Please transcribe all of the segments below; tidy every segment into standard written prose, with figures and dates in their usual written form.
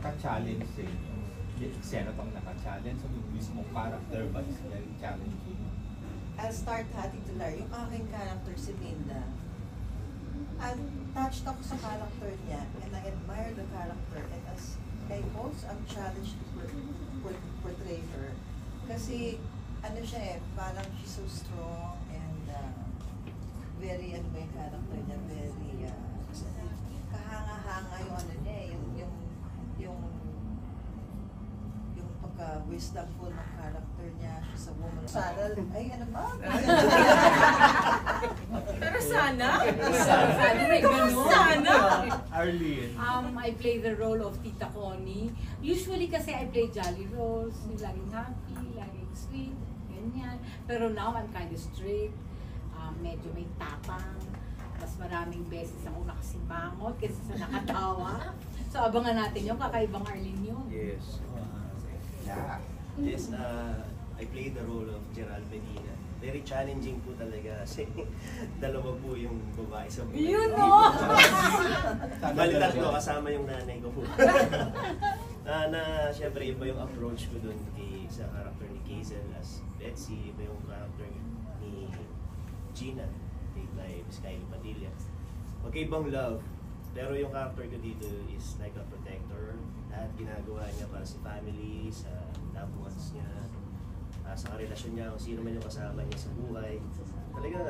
naka-challenge sa inyo? Yung eksena pang naka-challenge o yung mismong character ba is very challenging? I'll start Hati Tular. Yung aking character si Minda, touched ako sa character niya and I admire the character, and as I also am challenged to portray her. Kasi ano siya parang she's so strong and very, ano ba yung character niya, very kahanga-hanga yung ano niya, yung pagka-wisdomful ng character niya. She's a woman. Sana, ay ano ba? Pero sana? Sana may ganun. Sana! Arlene. I play the role of Tita Connie. Usually kasi I play jolly roles, yung laging happy, laging sweet, ganyan. Pero now I'm kind of strict, medyo may tapang. Mas maraming beses ako nakasimangot kasi sa nakatawa. So abangan natin yung kakaibang Arlene yun. Yes. Yeah. Yes, I played the role of Gerald Medina. Very challenging po talaga kasi dalawa po yung babae sa buhay. Yun no! Bali tatlo, kasama yung nanay ko po. Siyempre iba yung approach ko dun sa character ni Kazel as Betsy, iba yung character ni Gina, played by Miss Kylie Padilla. Magkaibang love, pero yung character ko dito is like a protector. Lahat ginagawa niya para sa family, sa loved ones niya, sa karelasyon niya, kung sino man yung kasama niya sa buhay. Talagang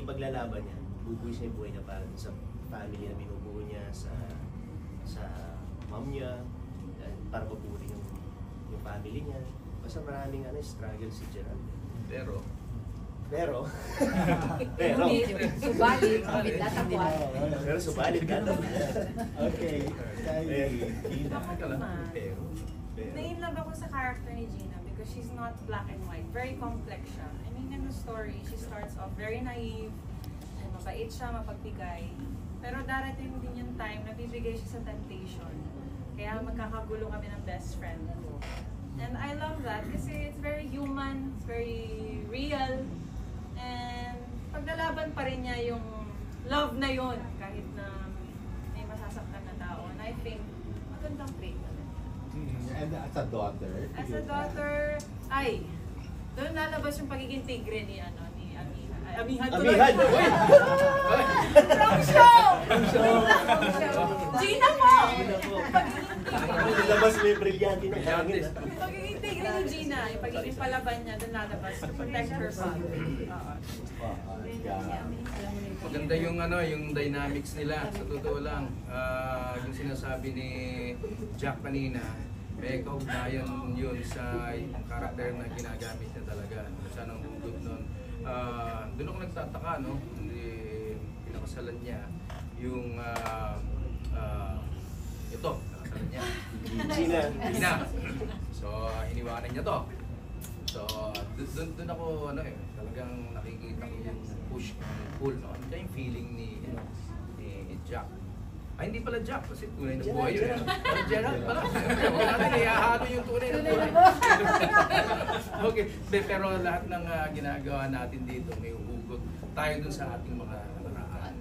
paglalaban niya, bubuhis niya yung buhay niya para sa family na binubuo niya, sa mom niya, para mabuhay yung family niya. Basta maraming struggle si Gerald. Pero Subalit, tatapwan. Pero subalit ka daw. Okay. Gina. Ako naman. pero Na-inlove ako sa character ni Gina because she's not black and white. Very complex siya. I mean, in the story, she starts off very naive, and mabait siya, mapagbigay. Pero darating din yung time na bibigay siya sa temptation. Kaya magkakagulo kami ng best friend ko. And I love that kasi it's very human, it's very real. And paglalaban pa rin niya yung love na yun kahit na may masasaktan na tao. And I think magandang play talaga. And as a daughter? As a daughter, doon nalabas yung pagiging tigre ni Amihan. Amihan! Wrong show! Gina po! Labas mo yung brilyante ng hangin. Pagiging tigre ni Gina, yung pagiging palaban niya, doon nalabas to protect her father. maganda yung yung dynamics nila. Sa totoo lang, yung sinasabi ni Jack kanina, may kaugnayan yun sa karakter na ginagamit niya talaga. Siya nang hugot nun. Doon ako nagtataka, no? Pinakasalan niya yung ito, pinakasalan niya. Gina. So, iniwanan niya to. So, doon ako, talagang nakikita ko yung push, yung pull, no? Ano yung feeling ni Jack? Hindi pala Jack, kasi tunay na buhay yun. Gerald pala. Huwag natin iahalo yung tunay na buhay. Okay, pero lahat ng ginagawa natin dito, may hugot tayo dun sa ating mga nakaraan.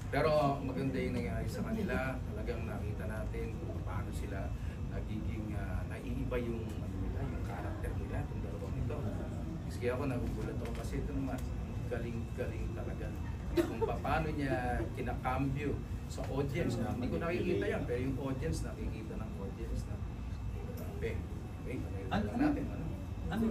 Pero maganda yung nangyari sa kanila. Talagang nakita natin kung paano sila nagiging naiiba yung karakter nila, itong dalawang ito. Kaya ako nagugulat ako kasi ito naman, galing talaga. Kung paano niya kinakambyo sa audience. Hindi ko nakikita yan, pero yung audience, nakikita ng audience na, okay, lang natin. Ano